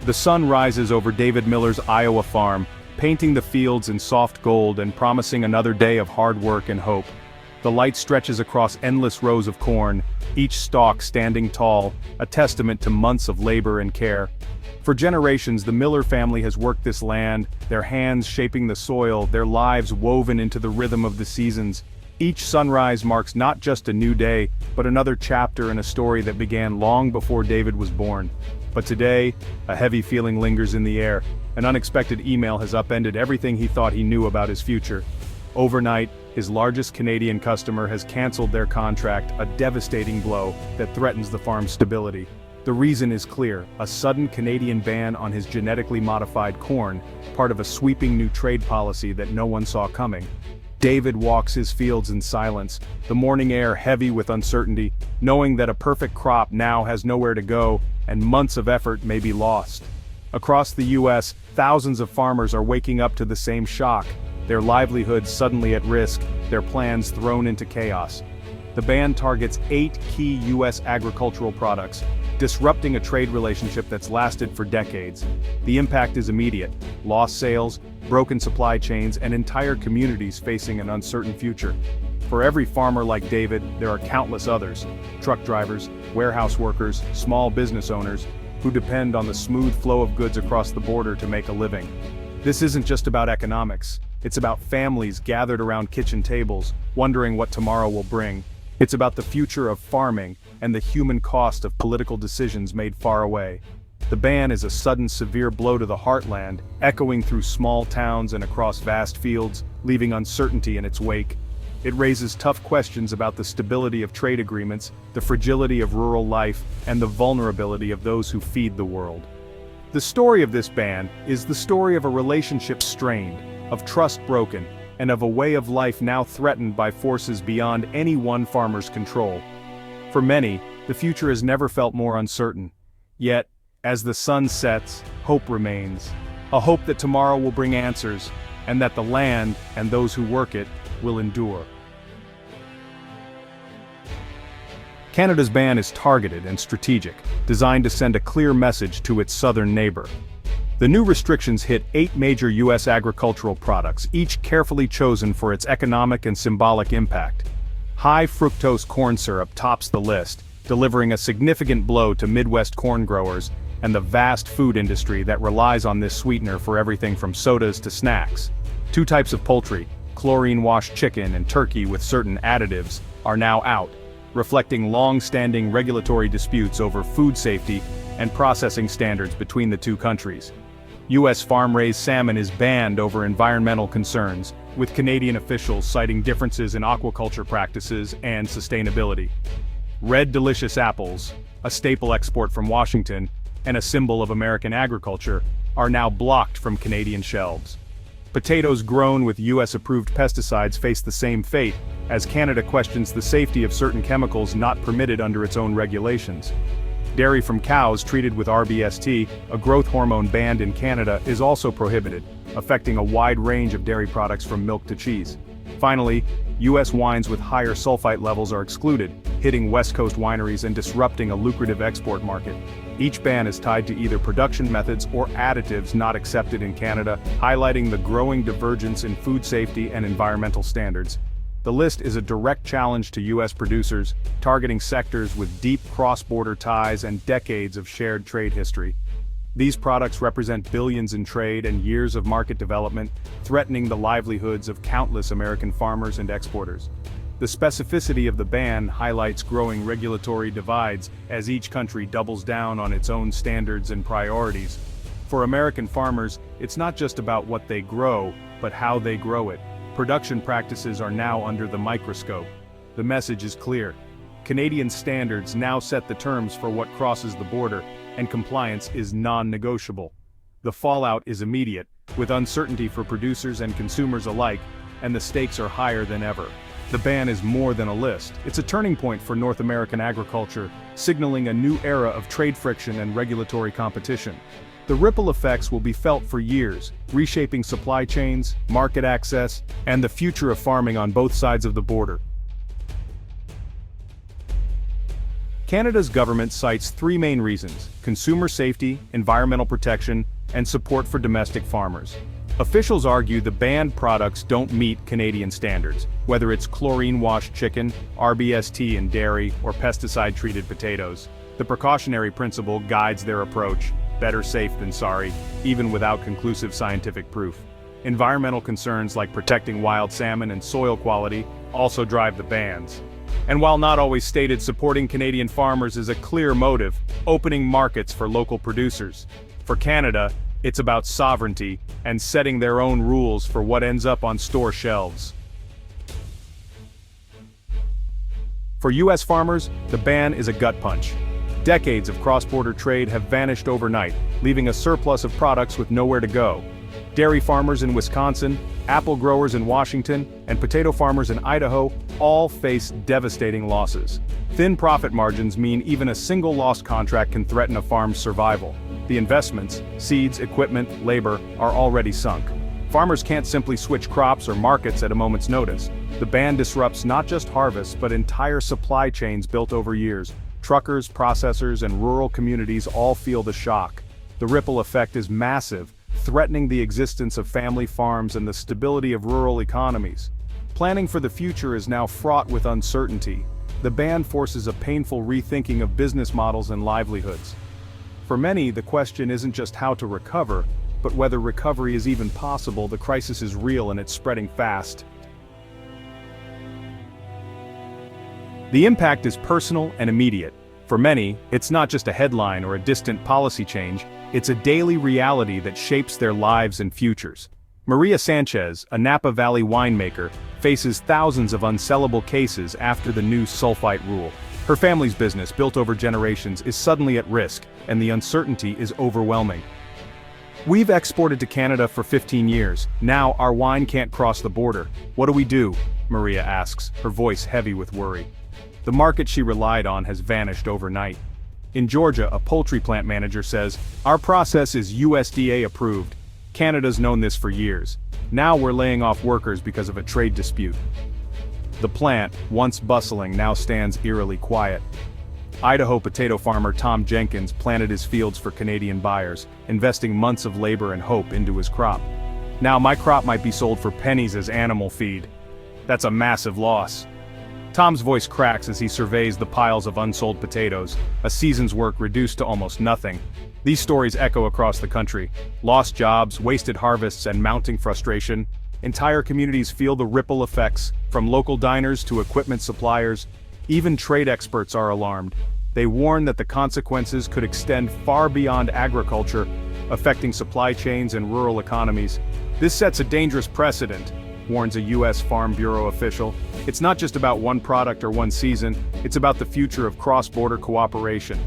The sun rises over David Miller's Iowa farm, painting the fields in soft gold and promising another day of hard work and hope. The light stretches across endless rows of corn, each stalk standing tall, a testament to months of labor and care. For generations, the Miller family has worked this land, their hands shaping the soil, their lives woven into the rhythm of the seasons. Each sunrise marks not just a new day, but another chapter in a story that began long before David was born. But today, a heavy feeling lingers in the air. An unexpected email has upended everything he thought he knew about his future. Overnight, his largest Canadian customer has canceled their contract, a devastating blow that threatens the farm's stability. The reason is clear: a sudden Canadian ban on his genetically modified corn, part of a sweeping new trade policy that no one saw coming. David walks his fields in silence, the morning air heavy with uncertainty, knowing that a perfect crop now has nowhere to go, and months of effort may be lost. Across the U.S., thousands of farmers are waking up to the same shock, their livelihoods suddenly at risk, their plans thrown into chaos. The ban targets 8 key U.S. agricultural products, disrupting a trade relationship that's lasted for decades. The impact is immediate: lost sales, broken supply chains, and entire communities facing an uncertain future. For every farmer like David, there are countless others: truck drivers, warehouse workers, small business owners, who depend on the smooth flow of goods across the border to make a living. This isn't just about economics. It's about families gathered around kitchen tables, wondering what tomorrow will bring. It's about the future of farming and the human cost of political decisions made far away. The ban is a sudden severe blow to the heartland, echoing through small towns and across vast fields, leaving uncertainty in its wake. It raises tough questions about the stability of trade agreements, the fragility of rural life, and the vulnerability of those who feed the world. The story of this ban is the story of a relationship strained, of trust broken, and of a way of life now threatened by forces beyond any one farmer's control. For many, the future has never felt more uncertain. Yet, as the sun sets, hope remains. A hope that tomorrow will bring answers, and that the land, and those who work it, will endure. Canada's ban is targeted and strategic, designed to send a clear message to its southern neighbor. The new restrictions hit 8 major U.S. agricultural products, each carefully chosen for its economic and symbolic impact. High fructose corn syrup tops the list, delivering a significant blow to Midwest corn growers and the vast food industry that relies on this sweetener for everything from sodas to snacks. 2 types of poultry, chlorine-washed chicken and turkey with certain additives, are now out, reflecting long-standing regulatory disputes over food safety and processing standards between the 2 countries. U.S. farm-raised salmon is banned over environmental concerns, with Canadian officials citing differences in aquaculture practices and sustainability. Red Delicious apples, a staple export from Washington and a symbol of American agriculture, are now blocked from Canadian shelves. Potatoes grown with U.S.-approved pesticides face the same fate, as Canada questions the safety of certain chemicals not permitted under its own regulations. Dairy from cows treated with RBST, a growth hormone banned in Canada, is also prohibited, affecting a wide range of dairy products from milk to cheese. Finally, U.S. wines with higher sulfite levels are excluded, hitting West Coast wineries and disrupting a lucrative export market. Each ban is tied to either production methods or additives not accepted in Canada, highlighting the growing divergence in food safety and environmental standards. The list is a direct challenge to U.S. producers, targeting sectors with deep cross-border ties and decades of shared trade history. These products represent billions in trade and years of market development, threatening the livelihoods of countless American farmers and exporters. The specificity of the ban highlights growing regulatory divides as each country doubles down on its own standards and priorities. For American farmers, it's not just about what they grow, but how they grow it. Production practices are now under the microscope. The message is clear. Canadian standards now set the terms for what crosses the border, and compliance is non-negotiable. The fallout is immediate, with uncertainty for producers and consumers alike, and the stakes are higher than ever. The ban is more than a list. It's a turning point for North American agriculture, signaling a new era of trade friction and regulatory competition. The ripple effects will be felt for years, reshaping supply chains, market access, and the future of farming on both sides of the border. Canada's government cites three main reasons: consumer safety, environmental protection, and support for domestic farmers. Officials argue the banned products don't meet Canadian standards, whether it's chlorine-washed chicken, RBST in dairy, or pesticide-treated potatoes. The precautionary principle guides their approach: better safe than sorry, even without conclusive scientific proof. Environmental concerns like protecting wild salmon and soil quality also drive the bans. And while not always stated, supporting Canadian farmers is a clear motive, opening markets for local producers. For Canada, it's about sovereignty and setting their own rules for what ends up on store shelves. For U.S. farmers, the ban is a gut punch. Decades of cross-border trade have vanished overnight, leaving a surplus of products with nowhere to go. Dairy farmers in Wisconsin, apple growers in Washington, and potato farmers in Idaho all face devastating losses. Thin profit margins mean even a single lost contract can threaten a farm's survival. The investments, seeds, equipment, labor, are already sunk. Farmers can't simply switch crops or markets at a moment's notice. The ban disrupts not just harvests but entire supply chains built over years. Truckers, processors, and rural communities all feel the shock. The ripple effect is massive, threatening the existence of family farms and the stability of rural economies. Planning for the future is now fraught with uncertainty. The ban forces a painful rethinking of business models and livelihoods. For many, the question isn't just how to recover, but whether recovery is even possible. The crisis is real and it's spreading fast. The impact is personal and immediate. For many, it's not just a headline or a distant policy change, it's a daily reality that shapes their lives and futures. Maria Sanchez, a Napa Valley winemaker, faces thousands of unsellable cases after the new sulfite rule. Her family's business, built over generations, is suddenly at risk, and the uncertainty is overwhelming. "We've exported to Canada for 15 years. Now our wine can't cross the border. What do we do?" Maria asks, her voice heavy with worry. The market she relied on has vanished overnight. In Georgia, a poultry plant manager says, "Our process is USDA approved. Canada's known this for years. Now we're laying off workers because of a trade dispute." The plant, once bustling, now stands eerily quiet. Idaho potato farmer Tom Jenkins planted his fields for Canadian buyers, investing months of labor and hope into his crop. "Now my crop might be sold for pennies as animal feed. That's a massive loss." Tom's voice cracks as he surveys the piles of unsold potatoes, a season's work reduced to almost nothing. These stories echo across the country: lost jobs, wasted harvests, and mounting frustration. Entire communities feel the ripple effects, from local diners to equipment suppliers. Even trade experts are alarmed. They warn that the consequences could extend far beyond agriculture, affecting supply chains and rural economies. "This sets a dangerous precedent," warns a U.S. Farm Bureau official. "It's not just about one product or one season, it's about the future of cross-border cooperation.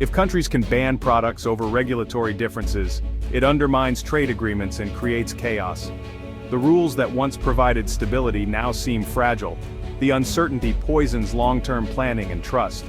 If countries can ban products over regulatory differences, it undermines trade agreements and creates chaos. The rules that once provided stability now seem fragile. The uncertainty poisons long-term planning and trust.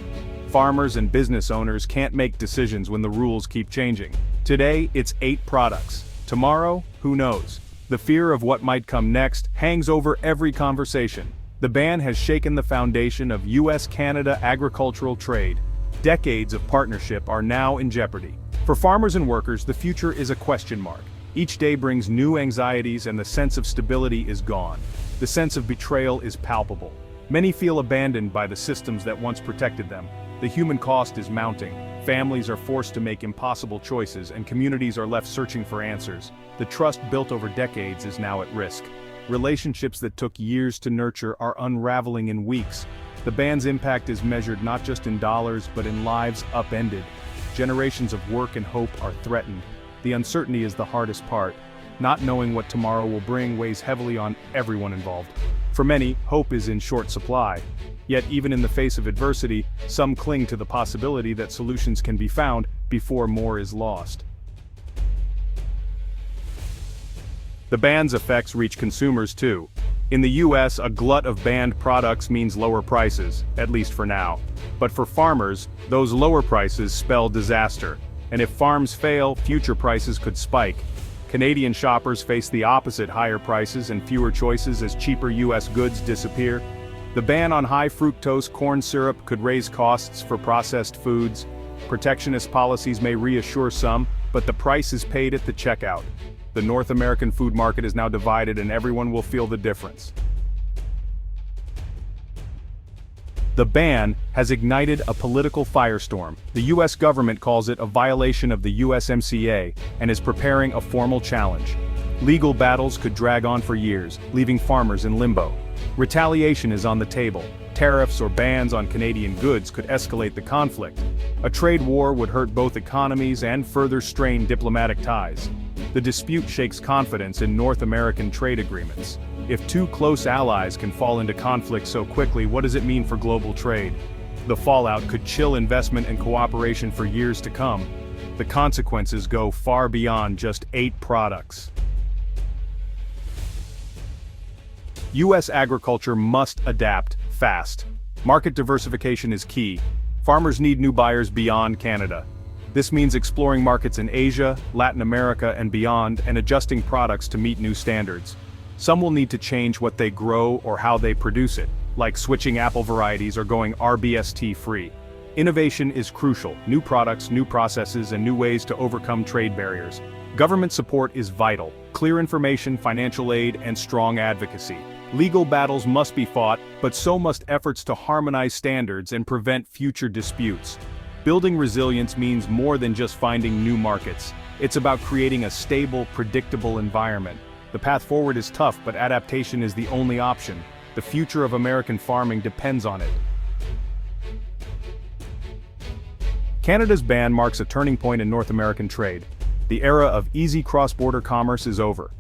Farmers and business owners can't make decisions when the rules keep changing. Today, it's 8 products. Tomorrow, who knows? The fear of what might come next hangs over every conversation. The ban has shaken the foundation of U.S.-Canada agricultural trade. Decades of partnership are now in jeopardy. For farmers and workers, the future is a question mark. Each day brings new anxieties and the sense of stability is gone. The sense of betrayal is palpable. Many feel abandoned by the systems that once protected them. The human cost is mounting. Families are forced to make impossible choices and communities are left searching for answers. The trust built over decades is now at risk. Relationships that took years to nurture are unraveling in weeks. The ban's impact is measured not just in dollars but in lives upended. Generations of work and hope are threatened. The uncertainty is the hardest part. Not knowing what tomorrow will bring weighs heavily on everyone involved. For many, hope is in short supply. Yet even in the face of adversity, some cling to the possibility that solutions can be found before more is lost. The ban's effects reach consumers too. In the US, a glut of banned products means lower prices, at least for now. But for farmers, those lower prices spell disaster. And if farms fail, future prices could spike. Canadian shoppers face the opposite: higher prices and fewer choices as cheaper US goods disappear. The ban on high fructose corn syrup could raise costs for processed foods. Protectionist policies may reassure some, but the price is paid at the checkout. The North American food market is now divided and everyone will feel the difference. The ban has ignited a political firestorm. The US government calls it a violation of the USMCA and is preparing a formal challenge. Legal battles could drag on for years, leaving farmers in limbo. Retaliation is on the table. Tariffs or bans on Canadian goods could escalate the conflict. A trade war would hurt both economies and further strain diplomatic ties. The dispute shakes confidence in North American trade agreements. If two close allies can fall into conflict so quickly, what does it mean for global trade? The fallout could chill investment and cooperation for years to come. The consequences go far beyond just 8 products. U.S. agriculture must adapt fast. Market diversification is key. Farmers need new buyers beyond Canada. This means exploring markets in Asia, Latin America, and beyond, and adjusting products to meet new standards. Some will need to change what they grow or how they produce it, like switching apple varieties or going RBST-free. Innovation is crucial: new products, new processes, and new ways to overcome trade barriers. Government support is vital: clear information, financial aid, and strong advocacy. Legal battles must be fought, but so must efforts to harmonize standards and prevent future disputes. Building resilience means more than just finding new markets. It's about creating a stable, predictable environment. The path forward is tough, but adaptation is the only option. The future of American farming depends on it. Canada's ban marks a turning point in North American trade. The era of easy cross-border commerce is over.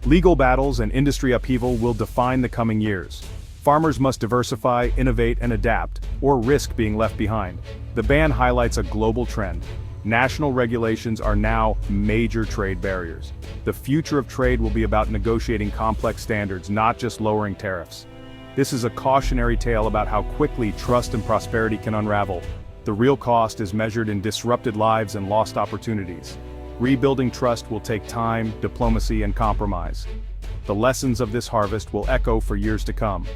Legal battles and industry upheaval will define the coming years. Farmers must diversify, innovate, and adapt, or risk being left behind. The ban highlights a global trend. National regulations are now major trade barriers. The future of trade will be about negotiating complex standards, not just lowering tariffs. This is a cautionary tale about how quickly trust and prosperity can unravel. The real cost is measured in disrupted lives and lost opportunities. Rebuilding trust will take time, diplomacy, and compromise. The lessons of this harvest will echo for years to come.